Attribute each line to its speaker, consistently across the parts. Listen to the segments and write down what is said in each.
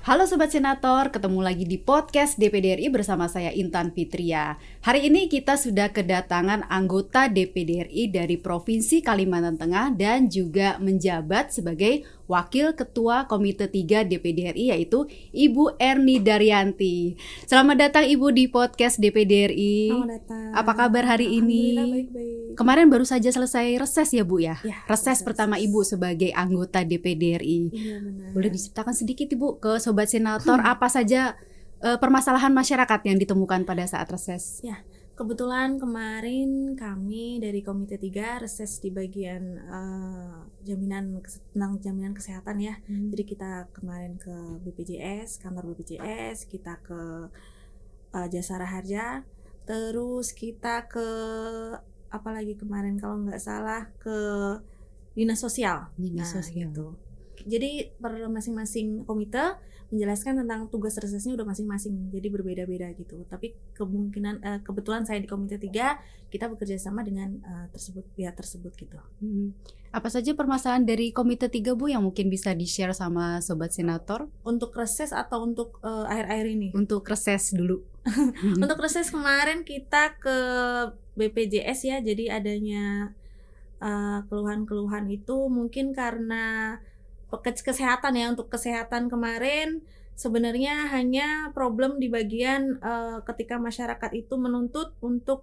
Speaker 1: Halo Sobat Senator, ketemu lagi di podcast DPD RI bersama saya Intan Fitria. Hari ini kita sudah kedatangan anggota DPD RI dari Provinsi Kalimantan Tengah dan juga menjabat sebagai Wakil Ketua Komite 3 DPD RI yaitu Ibu Erni Daryanti. Selamat datang Ibu di podcast DPD RI.
Speaker 2: Selamat datang.
Speaker 1: Apa kabar hari ini?
Speaker 2: Alhamdulillah baik-baik.
Speaker 1: Kemarin baru saja selesai reses ya Bu ya?
Speaker 2: Ya,
Speaker 1: reses pertama Ibu sebagai anggota DPD RI.
Speaker 2: Iya benar.
Speaker 1: Boleh diceritakan sedikit Ibu ke Sobat Senator apa saja permasalahan masyarakat yang ditemukan pada saat reses?
Speaker 2: Ya, kebetulan kemarin kami dari Komite 3 reses di bagian tentang jaminan kesehatan ya. Jadi kita kemarin ke BPJS, kantor BPJS, kita ke Jasara Harja, terus kita ke apa lagi kemarin kalau nggak salah ke Dinas Sosial.
Speaker 1: Dinas Sosial.
Speaker 2: Gitu. Jadi per masing-masing komite menjelaskan tentang tugas resesnya udah masing-masing, jadi berbeda-beda gitu. Tapi kebetulan saya di Komite 3 kita bekerja sama dengan pihak tersebut gitu.
Speaker 1: Apa saja permasalahan dari Komite 3 Bu yang mungkin bisa di-share sama Sobat Senator?
Speaker 2: Untuk reses atau untuk akhir-akhir ini?
Speaker 1: Untuk reses dulu.
Speaker 2: Untuk reses kemarin kita ke BPJS ya, jadi adanya keluhan-keluhan itu mungkin karena kesehatan ya. Untuk kesehatan kemarin sebenarnya hanya problem di bagian ketika masyarakat itu menuntut untuk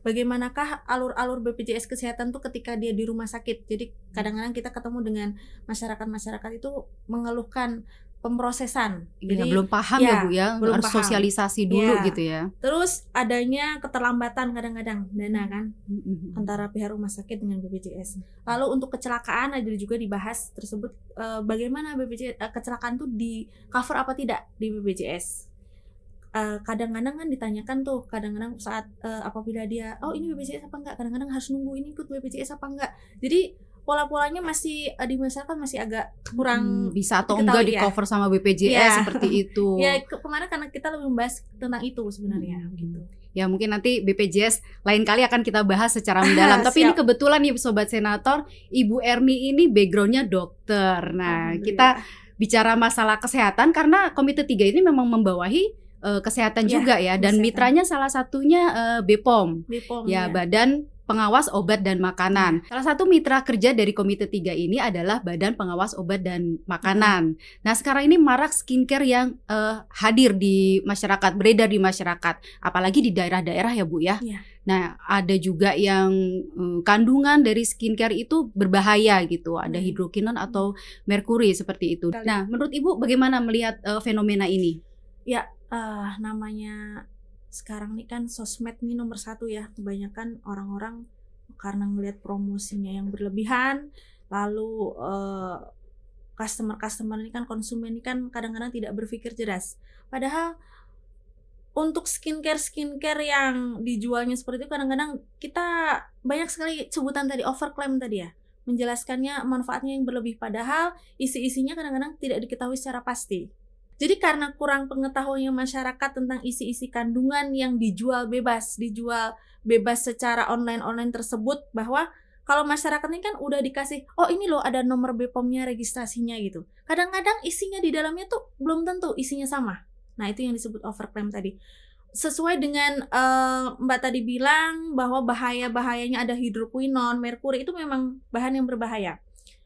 Speaker 2: bagaimanakah alur-alur BPJS kesehatan tuh ketika dia di rumah sakit. Jadi kadang-kadang kita ketemu dengan masyarakat itu mengeluhkan pemrosesan.
Speaker 1: Jadi
Speaker 2: belum
Speaker 1: paham ya Bu ya,
Speaker 2: belum
Speaker 1: harus
Speaker 2: paham.
Speaker 1: sosialisasi dulu gitu ya.
Speaker 2: Terus adanya keterlambatan kadang-kadang dana kan antara pihak rumah sakit dengan BPJS. Lalu untuk kecelakaan ada juga dibahas tersebut bagaimana BPJS kecelakaan tuh di cover apa tidak di BPJS. Kadang-kadang kan ditanyakan tuh, kadang-kadang saat apabila dia ini BPJS apa enggak, kadang-kadang harus nunggu ini ikut BPJS apa enggak. Jadi pola-polanya masih di masyarakat masih agak kurang
Speaker 1: bisa atau enggak di cover sama BPJS seperti itu.
Speaker 2: Ya kemarin karena kita lebih membahas tentang itu sebenarnya gitu.
Speaker 1: Ya mungkin nanti BPJS lain kali akan kita bahas secara mendalam. Tapi ini kebetulan nih Sobat Senator, Ibu Erni ini backgroundnya dokter. Nah kita bicara masalah kesehatan karena Komite 3 ini memang membawahi kesehatan juga ya. Dan mitranya salah satunya BPOM ya, Badan Pengawas Obat dan Makanan. Salah satu mitra kerja dari Komite 3 ini adalah Badan Pengawas Obat dan Makanan. Nah sekarang ini marak skincare yang hadir di masyarakat, beredar di masyarakat. Apalagi di daerah-daerah ya Bu ya. Nah ada juga yang kandungan dari skincare itu berbahaya gitu. Ada hidrokinon atau merkuri seperti itu. Nah menurut Ibu bagaimana melihat fenomena ini?
Speaker 2: Ya namanya sekarang nih kan sosmed nih nomor 1 ya. Kebanyakan orang-orang karena ngelihat promosinya yang berlebihan, lalu customer ini kan, konsumen ini kan kadang-kadang tidak berpikir jelas. Padahal untuk skincare yang dijualnya seperti itu kadang-kadang kita banyak sekali sebutan tadi, overclaim tadi ya, menjelaskannya manfaatnya yang berlebih, padahal isi-isinya kadang-kadang tidak diketahui secara pasti. Jadi karena kurang pengetahuannya masyarakat tentang isi-isi kandungan yang dijual bebas secara online tersebut, bahwa kalau masyarakat ini kan udah dikasih, ini loh ada nomor BPOM-nya, registrasinya gitu. Kadang-kadang isinya di dalamnya tuh belum tentu isinya sama. Nah itu yang disebut overclaim tadi. Sesuai dengan Mbak tadi bilang bahwa bahayanya ada hidroquinon, merkuri, itu memang bahan yang berbahaya.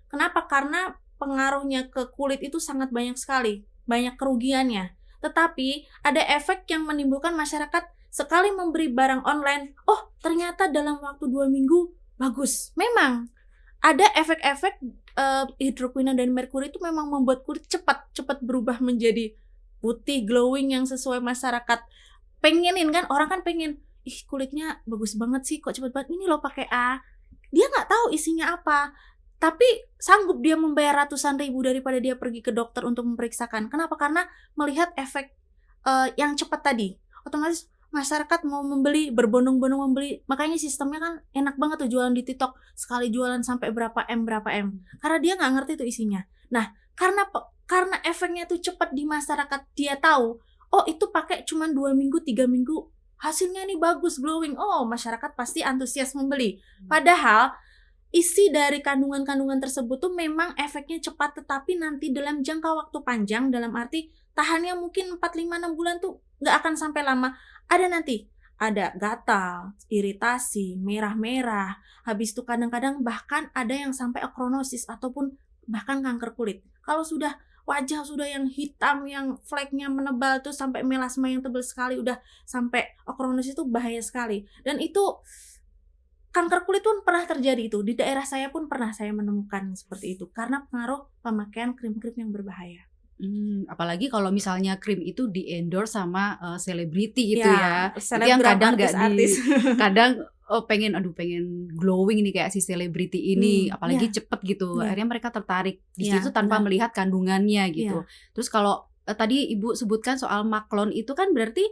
Speaker 2: Kenapa? Karena pengaruhnya ke kulit itu sangat banyak sekali. Banyak kerugiannya, tetapi ada efek yang menimbulkan masyarakat sekali memberi barang online, ternyata dalam waktu 2 minggu bagus. Memang ada efek-efek hidroquinon dan merkuri itu memang membuat kulit cepat berubah menjadi putih, glowing yang sesuai masyarakat pengenin kan. Orang kan pengen, kulitnya bagus banget sih, kok cepet banget, ini loh pakai A. Dia nggak tahu isinya apa, tapi sanggup dia membayar ratusan ribu daripada dia pergi ke dokter untuk memeriksakan. Kenapa? Karena melihat efek yang cepat tadi. Otomatis masyarakat mau membeli, berbondong-bondong membeli. Makanya sistemnya kan enak banget tuh jualan di TikTok. Sekali jualan sampai berapa M. Karena dia nggak ngerti tuh isinya. Nah, karena efeknya tuh cepat di masyarakat, dia tahu, itu pakai cuma 2 minggu, 3 minggu, hasilnya nih bagus, glowing. Masyarakat pasti antusias membeli. Padahal isi dari kandungan-kandungan tersebut tuh memang efeknya cepat, tetapi nanti dalam jangka waktu panjang, dalam arti tahannya mungkin 4, 5, 6 bulan tuh nggak akan sampai lama. Ada nanti, ada gatal, iritasi, merah-merah, habis itu kadang-kadang bahkan ada yang sampai akronosis ataupun bahkan kanker kulit. Kalau sudah wajah sudah yang hitam, yang fleknya menebal tuh sampai melasma yang tebal sekali, udah sampai akronosis itu bahaya sekali. Dan itu kanker kulit pun pernah terjadi itu. Di daerah saya pun pernah saya menemukan seperti itu karena pengaruh pemakaian krim-krim yang berbahaya.
Speaker 1: Apalagi kalau misalnya krim itu di-endorse sama selebriti gitu
Speaker 2: Ya,
Speaker 1: ya. Itu yang
Speaker 2: selebgram,
Speaker 1: kadang nggak
Speaker 2: artis-artis.
Speaker 1: kadang pengen glowing nih kayak si selebriti ini, apalagi
Speaker 2: Ya,
Speaker 1: cepet gitu.
Speaker 2: ya,
Speaker 1: Akhirnya mereka tertarik di
Speaker 2: ya,
Speaker 1: situ tanpa
Speaker 2: benar.
Speaker 1: melihat kandungannya
Speaker 2: Ya,
Speaker 1: gitu. Terus kalau tadi Ibu sebutkan soal Maklon itu kan berarti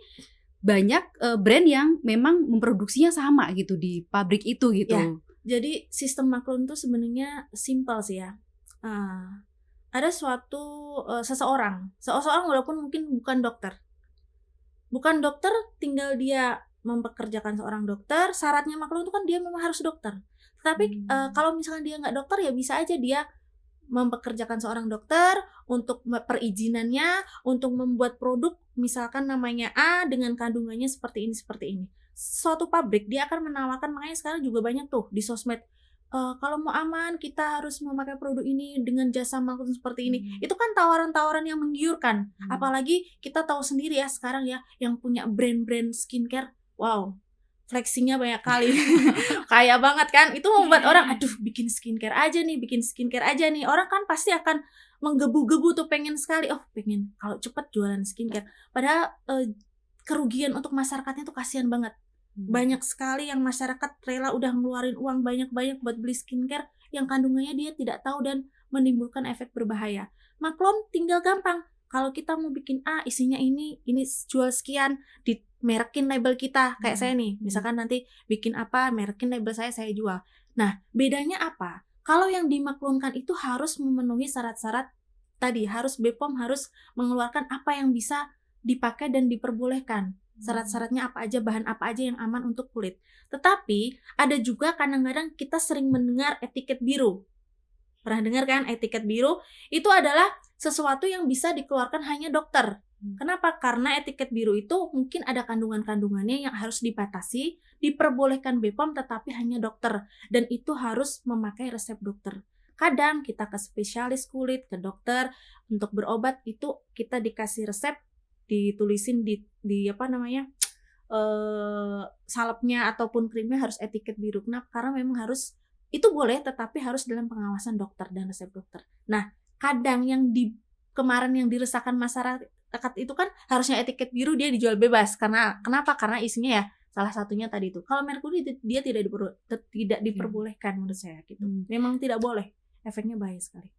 Speaker 1: banyak brand yang memang memproduksinya sama gitu di pabrik itu
Speaker 2: ya.
Speaker 1: gitu.
Speaker 2: Jadi sistem Maklon itu sebenarnya simpel sih ya. Ada suatu seseorang walaupun mungkin bukan dokter, tinggal dia mempekerjakan seorang dokter. Syaratnya Maklon itu kan dia memang harus dokter. Tetapi kalau misalkan dia nggak dokter ya bisa aja dia mempekerjakan seorang dokter untuk perizinannya, untuk membuat produk misalkan namanya A dengan kandungannya seperti ini. Suatu pabrik dia akan menawarkan, makanya sekarang juga banyak tuh di sosmed, kalau mau aman kita harus memakai produk ini dengan jasa Maklon seperti ini. Itu kan tawaran-tawaran yang menggiurkan. Apalagi kita tahu sendiri ya sekarang ya yang punya brand-brand skincare, wow, flexingnya banyak kali. Kaya banget kan, itu membuat orang aduh bikin skincare aja nih. Orang kan pasti akan menggebu-gebu tuh pengen sekali, pengen kalau cepet jualan skincare. Padahal kerugian untuk masyarakatnya tuh kasihan banget. Banyak sekali yang masyarakat rela udah ngeluarin uang banyak-banyak buat beli skincare yang kandungannya dia tidak tahu dan menimbulkan efek berbahaya. Maklon tinggal gampang. Kalau kita mau bikin A, isinya ini jual sekian, dimerekin label kita. Kayak saya nih, misalkan nanti bikin apa, merekin label saya jual. Nah, bedanya apa? Kalau yang dimaklonkan itu harus memenuhi syarat-syarat tadi, harus BPOM harus mengeluarkan apa yang bisa dipakai dan diperbolehkan. Syarat-syaratnya apa aja, bahan apa aja yang aman untuk kulit. Tetapi ada juga kadang-kadang kita sering mendengar etiket biru. Pernah dengar kan etiket biru? Itu adalah sesuatu yang bisa dikeluarkan hanya dokter. Kenapa? Karena etiket biru itu mungkin ada kandungan-kandungannya yang harus dibatasi, diperbolehkan BPOM tetapi hanya dokter. Dan itu harus memakai resep dokter. Kadang kita ke spesialis kulit, ke dokter untuk berobat itu kita dikasih resep, ditulisin di apa namanya salepnya ataupun krimnya harus etiket biru. Kenapa? Karena memang harus, itu boleh tetapi harus dalam pengawasan dokter dan resep dokter. Nah, kadang yang kemarin yang diresahkan masyarakat itu kan harusnya etiket biru dia dijual bebas. Kenapa? Karena isinya ya salah satunya tadi itu. Kalau merkuri dia tidak diperbolehkan menurut saya gitu. Memang tidak boleh. Efeknya bahaya sekali.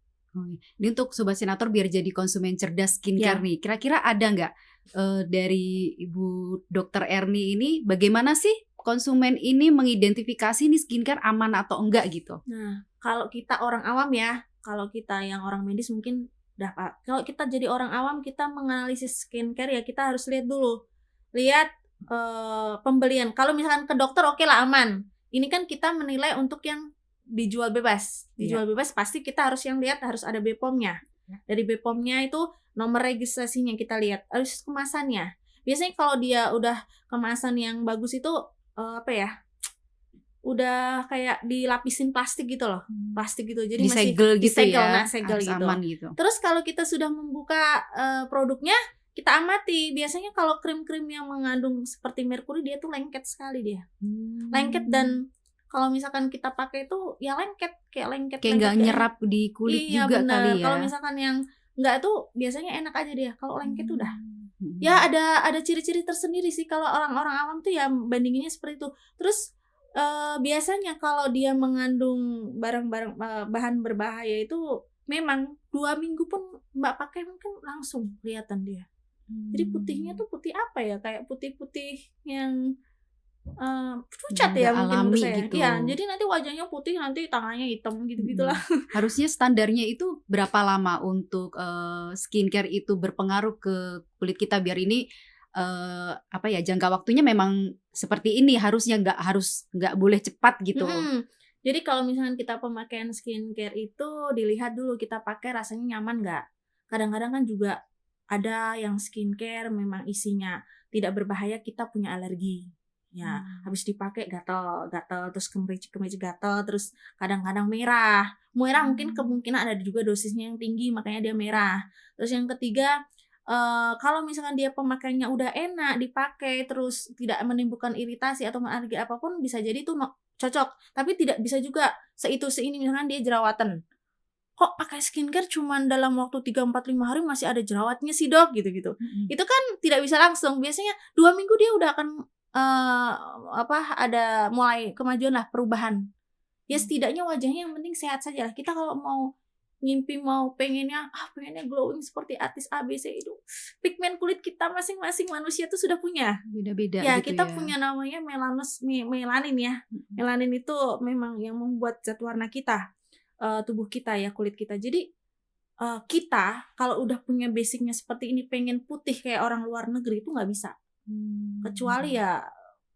Speaker 1: Ini untuk Sobat Senator biar jadi konsumen cerdas skincare nih. Kira-kira ada nggak dari Ibu Dr. Erni ini bagaimana sih konsumen ini mengidentifikasi nih skincare aman atau enggak gitu?
Speaker 2: Nah, kalau kita orang awam ya, kalau kita yang orang medis mungkin udah Pak. Kalau kita jadi orang awam, kita menganalisis skincare ya kita harus lihat dulu. Lihat pembelian. Kalau misalkan ke dokter oke lah aman. Ini kan kita menilai untuk yang dijual bebas. Bebas pasti kita harus yang lihat harus ada BPOM-nya. Dari BPOM-nya itu nomor registrasinya kita lihat, harus kemasannya. Biasanya kalau dia udah kemasan yang bagus itu udah kayak dilapisin plastik gitu loh. Plastik gitu. Jadi
Speaker 1: disegel
Speaker 2: masih
Speaker 1: gitu ya.
Speaker 2: segel
Speaker 1: harus
Speaker 2: gitu.
Speaker 1: aman gitu.
Speaker 2: Terus kalau kita sudah membuka produknya, kita amati. Biasanya kalau krim-krim yang mengandung seperti merkuri dia tuh lengket sekali dia. Lengket dan kalau misalkan kita pakai itu ya lengket
Speaker 1: kayak nggak nyerap di kulit juga
Speaker 2: bener.
Speaker 1: kali ya.
Speaker 2: Kalau misalkan yang nggak tuh biasanya enak aja dia. Kalau lengket tuh udah ya ada ciri-ciri tersendiri sih kalau orang-orang awam tuh ya bandinginnya seperti itu. Terus biasanya kalau dia mengandung barang-barang bahan berbahaya itu memang 2 minggu pun Mbak pakai mungkin langsung kelihatan dia. Jadi putihnya tuh putih apa ya, kayak putih-putih yang pucat ya mungkin menurut saya.
Speaker 1: Gitu.
Speaker 2: Iya, jadi nanti wajahnya putih, nanti tangannya hitam gitu-gitulah.
Speaker 1: Harusnya standarnya itu berapa lama untuk skincare itu berpengaruh ke kulit kita biar ini jangka waktunya memang seperti ini, harusnya nggak boleh cepat gitu.
Speaker 2: Jadi kalau misalkan kita pemakaian skincare itu dilihat dulu kita pakai rasanya nyaman nggak. Kadang-kadang kan juga ada yang skincare memang isinya tidak berbahaya, kita punya alergi. Ya, habis dipakai gatal-gatal, terus kemej gatal, terus kadang-kadang merah. Merah mungkin kemungkinan ada juga dosisnya yang tinggi makanya dia merah. Terus yang ketiga, kalau misalkan dia pemakaiannya udah enak dipakai, terus tidak menimbulkan iritasi atau alergi apapun, bisa jadi tuh cocok. Tapi tidak bisa juga seini, misalkan dia jerawatan. Kok pakai skincare cuman dalam waktu 3, 4, 5 hari masih ada jerawatnya sih Dok, gitu-gitu. Itu kan tidak bisa langsung, biasanya 2 minggu dia udah akan ada mulai kemajuan lah, perubahan. Ya setidaknya wajahnya yang penting sehat saja lah. Kita kalau mau pengennya glowing seperti artis A, B, C, itu pigmen kulit kita masing-masing manusia tuh sudah punya.
Speaker 1: Beda-beda
Speaker 2: Ya,
Speaker 1: gitu
Speaker 2: kita
Speaker 1: ya.
Speaker 2: punya namanya melanin ya. Melanin itu memang yang membuat zat warna kita, tubuh kita ya, kulit kita. Jadi, kita kalau udah punya basic-nya seperti ini pengen putih kayak orang luar negeri itu nggak bisa. Kecuali ya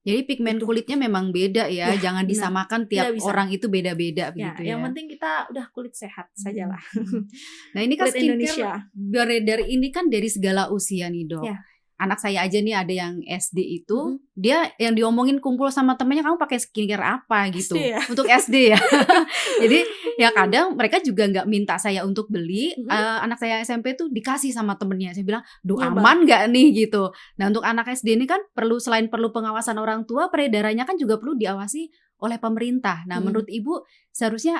Speaker 1: Jadi pigmen
Speaker 2: butuh,
Speaker 1: kulitnya memang beda ya,
Speaker 2: ya
Speaker 1: jangan
Speaker 2: benar,
Speaker 1: disamakan
Speaker 2: tidak
Speaker 1: tiap
Speaker 2: bisa.
Speaker 1: orang itu beda-beda
Speaker 2: Ya,
Speaker 1: begitu
Speaker 2: yang
Speaker 1: ya.
Speaker 2: penting kita udah kulit sehat sajalah.
Speaker 1: Nah ini kan
Speaker 2: Kulit Indonesia.
Speaker 1: skincare beredar ini kan dari segala usia nih Dok.
Speaker 2: Ya.
Speaker 1: Anak saya aja nih ada yang SD itu, dia yang diomongin kumpul sama temennya, kamu pakai skincare apa gitu.
Speaker 2: SD ya?
Speaker 1: Untuk SD ya. Jadi ya kadang mereka juga nggak minta saya untuk beli. Anak saya SMP tuh dikasih sama temennya. Saya bilang, duh
Speaker 2: Nyoba.
Speaker 1: aman nggak nih gitu. Nah untuk anak SD ini kan selain perlu pengawasan orang tua, peredarannya kan juga perlu diawasi oleh pemerintah. Nah menurut Ibu seharusnya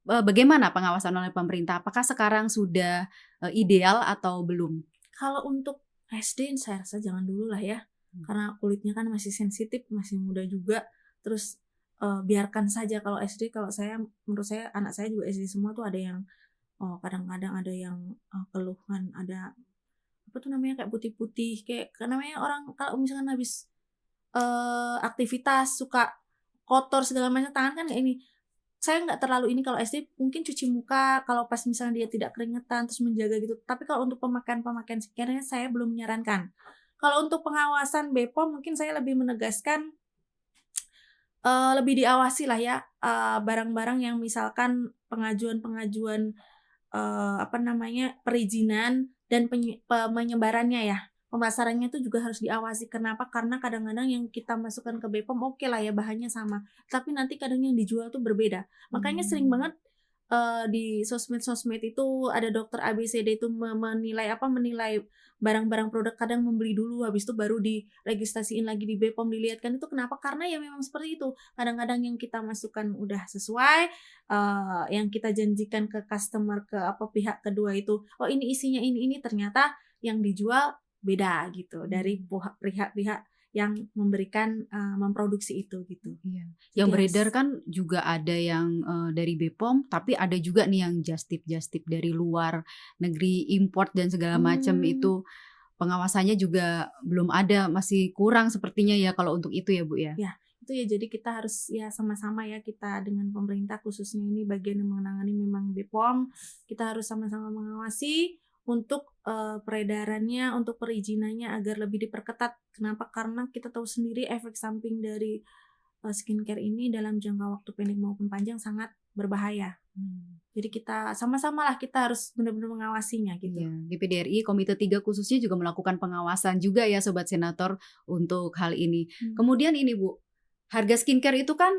Speaker 1: bagaimana pengawasan oleh pemerintah? Apakah sekarang sudah ideal atau belum?
Speaker 2: Kalau untuk SD saya rasa jangan dulu lah ya, karena kulitnya kan masih sensitif, masih muda juga. Terus biarkan saja. Kalau SD, menurut saya anak saya juga SD semua tuh ada yang kadang-kadang ada yang keluhan, ada apa tuh namanya kayak putih-putih, kayak namanya orang kalau misalkan habis aktivitas suka kotor segala macam tangan kan ini. Saya nggak terlalu ini kalau SD mungkin cuci muka kalau pas misalnya dia tidak keringetan terus menjaga gitu. Tapi kalau untuk pemakaian skincare-nya saya belum menyarankan. Kalau untuk pengawasan BPOM mungkin saya lebih menegaskan lebih diawasi lah ya barang-barang yang misalkan pengajuan perizinan dan penyebarannya ya. Pemasarannya itu juga harus diawasi. Kenapa? Karena kadang-kadang yang kita masukkan ke BPOM oke lah ya bahannya sama, tapi nanti kadang yang dijual tuh berbeda. Makanya sering banget di sosmed itu ada dokter ABCD itu menilai barang-barang produk, kadang membeli dulu habis itu baru diregistrasiin lagi di BPOM, dilihatkan itu kenapa? Karena ya memang seperti itu. Kadang-kadang yang kita masukkan udah sesuai, yang kita janjikan ke customer, ke pihak kedua itu, oh ini isinya ini ternyata yang dijual beda gitu dari pihak-pihak yang memproduksi itu gitu.
Speaker 1: Iya. Yang beredar kan juga ada yang dari BPOM, tapi ada juga nih yang just tip dari luar negeri, import dan segala macam itu pengawasannya juga belum ada, masih kurang sepertinya ya kalau untuk itu ya Bu ya.
Speaker 2: Ya, itu ya, jadi kita harus ya sama-sama ya, kita dengan pemerintah khususnya ini bagian yang menangani memang BPOM, kita harus sama-sama mengawasi untuk peredarannya, untuk perizinannya agar lebih diperketat. Kenapa? Karena kita tahu sendiri efek samping dari skincare ini dalam jangka waktu pendek maupun panjang sangat berbahaya. Jadi kita sama-sama lah, kita harus benar-benar mengawasinya gitu.
Speaker 1: Ya, DPDRI Komite 3 khususnya juga melakukan pengawasan juga ya Sobat Senator untuk hal ini. Kemudian ini Bu, harga skincare itu kan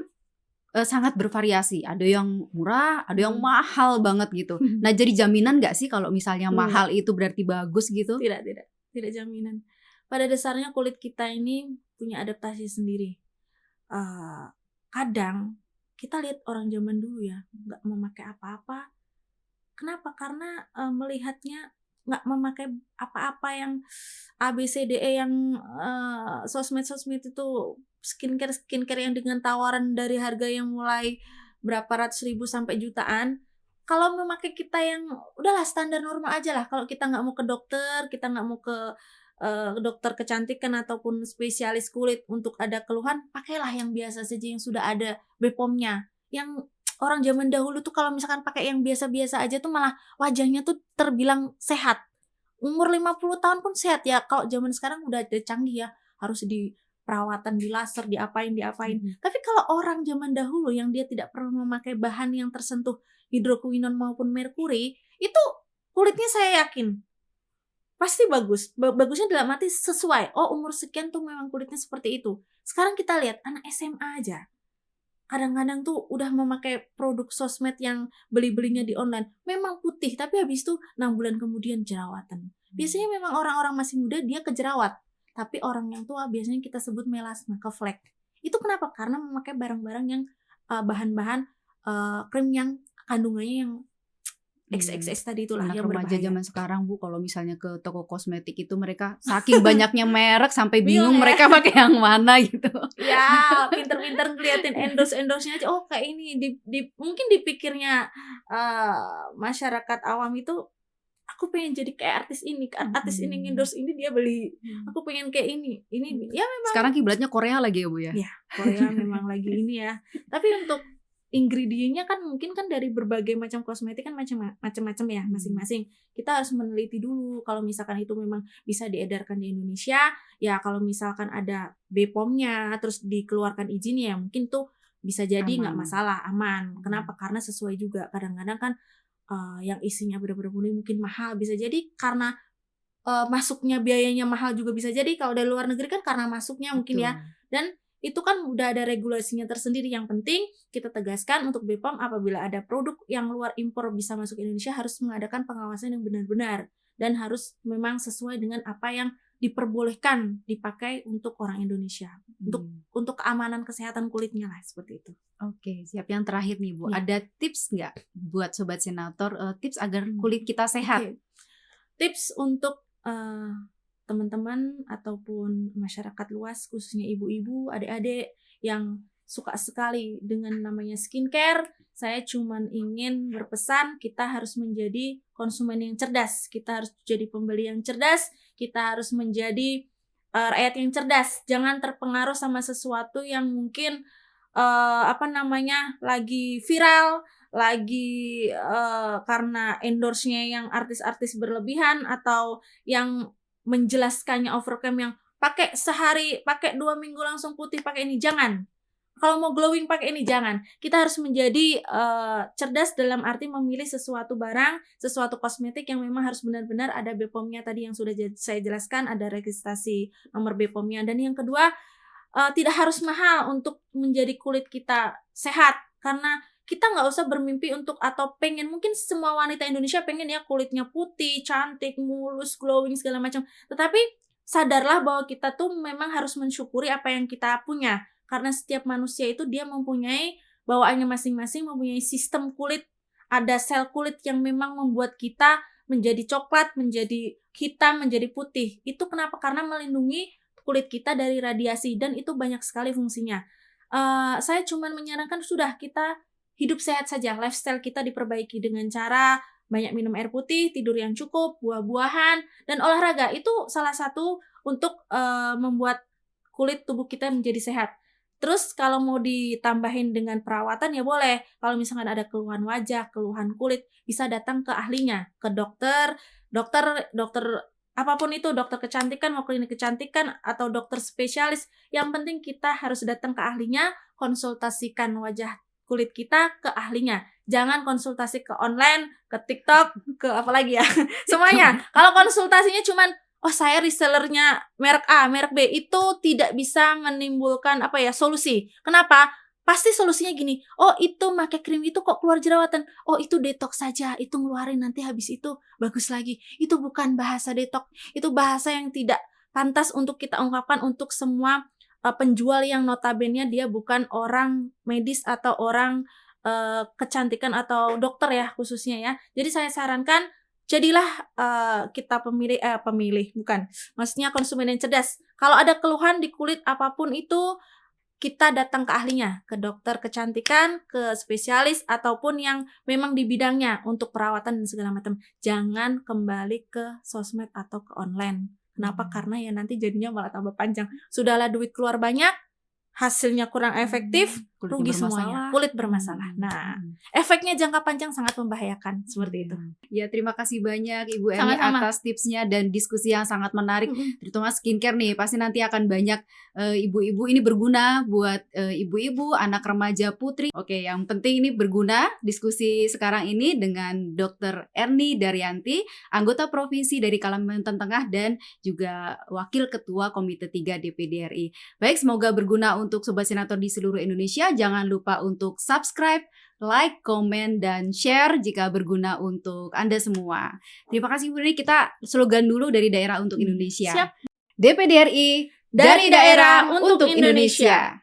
Speaker 1: sangat bervariasi, ada yang murah, ada yang mahal banget gitu. Nah jadi jaminan nggak sih kalau misalnya mahal itu berarti bagus gitu?
Speaker 2: Tidak jaminan. Pada dasarnya kulit kita ini punya adaptasi sendiri. Kadang kita lihat orang zaman dulu ya nggak memakai apa-apa. Kenapa? Karena melihatnya nggak memakai apa-apa yang ABCDE yang sosmed itu, skincare yang dengan tawaran dari harga yang mulai berapa ratus ribu sampai jutaan. Kalau memakai kita yang udahlah standar normal aja lah. Kalau kita nggak mau ke dokter, kita nggak mau ke dokter kecantikan ataupun spesialis kulit untuk ada keluhan, pakailah yang biasa saja yang sudah ada BPOM-nya. Yang orang zaman dahulu tuh kalau misalkan pakai yang biasa-biasa aja tuh malah wajahnya tuh terbilang sehat. Umur 50 tahun pun sehat ya. Kalau zaman sekarang udah ada canggih ya, harus perawatan di laser, diapain. Tapi kalau orang zaman dahulu yang dia tidak pernah memakai bahan yang tersentuh hidrokuinon maupun merkuri, itu kulitnya saya yakin pasti bagus. Bagusnya dalam arti sesuai. Oh, umur sekian tuh memang kulitnya seperti itu. Sekarang kita lihat anak SMA aja. Kadang-kadang tuh udah memakai produk sosmed yang beli-belinya di online. Memang putih, tapi habis itu 6 bulan kemudian jerawatan. Biasanya memang orang-orang masih muda dia kejerawat. Tapi orang yang tua biasanya kita sebut melasma, keflek. Itu kenapa? Karena memakai barang-barang yang bahan-bahan krim yang kandungannya yang XXX tadi itulah
Speaker 1: anak
Speaker 2: yang
Speaker 1: remaja
Speaker 2: berbahaya.
Speaker 1: zaman sekarang Bu, kalau misalnya ke toko kosmetik itu mereka saking banyaknya merek sampai
Speaker 2: Bingung
Speaker 1: bingung
Speaker 2: ya?
Speaker 1: mereka pakai yang mana gitu.
Speaker 2: Ya, pinter-pinter ngeliatin endorse-nya aja. Oh, kayak ini mungkin dipikirnya masyarakat awam itu, aku pengen jadi kayak artis ini endorse ini dia beli. Aku pengen kayak ini. Ini ya memang
Speaker 1: Sekarang kiblatnya Korea lagi ya Bu ya.
Speaker 2: ya, Korea memang lagi ini ya. Tapi untuk ingredientnya kan mungkin kan dari berbagai macam kosmetik kan macam-macam ya masing-masing. Kita harus meneliti dulu kalau misalkan itu memang bisa diedarkan di Indonesia, ya kalau misalkan ada BPOM-nya terus dikeluarkan izinnya ya mungkin tuh bisa jadi nggak masalah, aman. Kenapa? Karena sesuai juga. Kadang-kadang kan yang isinya benar-benar mungkin mahal, bisa jadi karena masuknya biayanya mahal juga bisa jadi. Kalau dari luar negeri kan karena masuknya mungkin ya. Dan itu kan udah ada regulasinya tersendiri. Yang penting kita tegaskan untuk BPOM apabila ada produk yang luar impor bisa masuk Indonesia harus mengadakan pengawasan yang benar-benar dan harus memang sesuai dengan apa yang diperbolehkan dipakai untuk orang Indonesia. Untuk keamanan kesehatan kulitnya lah seperti itu.
Speaker 1: Oke, siap. Yang terakhir nih Bu,
Speaker 2: Ya.
Speaker 1: ada tips nggak buat Sobat Senator, tips agar kulit kita sehat?
Speaker 2: Oke. Tips untuk teman-teman ataupun masyarakat luas khususnya ibu-ibu, adik-adik yang suka sekali dengan namanya skincare, saya cuman ingin berpesan kita harus menjadi konsumen yang cerdas, kita harus jadi pembeli yang cerdas, kita harus menjadi rakyat yang cerdas. Jangan terpengaruh sama sesuatu yang mungkin lagi viral, lagi karena endorse-nya yang artis-artis berlebihan atau yang menjelaskannya overcam yang pakai sehari, pakai 2 minggu langsung putih, pakai ini, jangan. Kalau mau glowing pakai ini, jangan. Kita harus menjadi cerdas dalam arti memilih sesuatu barang, sesuatu kosmetik yang memang harus benar-benar ada BPOM-nya tadi yang sudah saya jelaskan, ada registrasi nomor BPOM-nya. Dan yang kedua, tidak harus mahal untuk menjadi kulit kita sehat, karena kita nggak usah bermimpi untuk atau pengen, mungkin semua wanita Indonesia pengen ya kulitnya putih, cantik, mulus, glowing segala macam. Tetapi sadarlah bahwa kita tuh memang harus mensyukuri apa yang kita punya, karena setiap manusia itu dia mempunyai bawaannya masing-masing, mempunyai sistem kulit, ada sel kulit yang memang membuat kita menjadi coklat, menjadi hitam, menjadi putih. Itu kenapa? Karena melindungi kulit kita dari radiasi dan itu banyak sekali fungsinya. Saya cuma menyarankan sudah kita hidup sehat saja, lifestyle kita diperbaiki dengan cara banyak minum air putih, tidur yang cukup, buah-buahan, dan olahraga. Itu salah satu untuk membuat kulit tubuh kita menjadi sehat. Terus kalau mau ditambahin dengan perawatan ya boleh. Kalau misalkan ada keluhan wajah, keluhan kulit, bisa datang ke ahlinya, ke dokter apapun itu, dokter kecantikan mau klinik kecantikan atau dokter spesialis. Yang penting kita harus datang ke ahlinya, konsultasikan wajah kulit kita ke ahlinya. Jangan konsultasi ke online, ke TikTok, ke apa lagi ya. Semuanya. Kalau konsultasinya cuman saya resellernya merek A, merek B, itu tidak bisa menimbulkan solusi. Kenapa? Pasti solusinya gini, itu pakai krim itu kok keluar jerawatan. Itu detox saja, itu ngeluarin nanti habis itu bagus lagi. Itu bukan bahasa detox, itu bahasa yang tidak pantas untuk kita ungkapkan untuk semua penjual yang notabene dia bukan orang medis atau orang kecantikan atau dokter ya khususnya ya. Jadi saya sarankan jadilah kita maksudnya konsumen yang cerdas. Kalau ada keluhan di kulit apapun itu, kita datang ke ahlinya, ke dokter kecantikan, ke spesialis ataupun yang memang di bidangnya untuk perawatan dan segala macam. Jangan kembali ke sosmed atau ke online. Kenapa? Karena ya nanti jadinya malah tambah panjang. Sudahlah duit keluar banyak, hasilnya kurang efektif, rugi semuanya, kulit bermasalah. Nah, efeknya jangka panjang sangat membahayakan seperti itu.
Speaker 1: Ya, terima kasih banyak Ibu Erni
Speaker 2: Sama-sama.
Speaker 1: atas tipsnya dan diskusi yang sangat menarik, terutama skincare nih. Pasti nanti akan banyak ibu-ibu, ini berguna buat ibu-ibu, anak remaja, putri. Oke, yang penting ini berguna diskusi sekarang ini dengan Dr. Erni Daryanti, anggota provinsi dari Kalimantan Tengah dan juga Wakil Ketua Komite 3 DPD RI. Baik, semoga berguna untuk Sobat Senator di seluruh Indonesia. Jangan lupa untuk subscribe, like, komen, dan share jika berguna untuk Anda semua. Terima kasih Bu Erni. Kita slogan dulu dari daerah untuk Indonesia.
Speaker 2: Siap.
Speaker 1: DPD RI
Speaker 2: Dari daerah untuk Indonesia.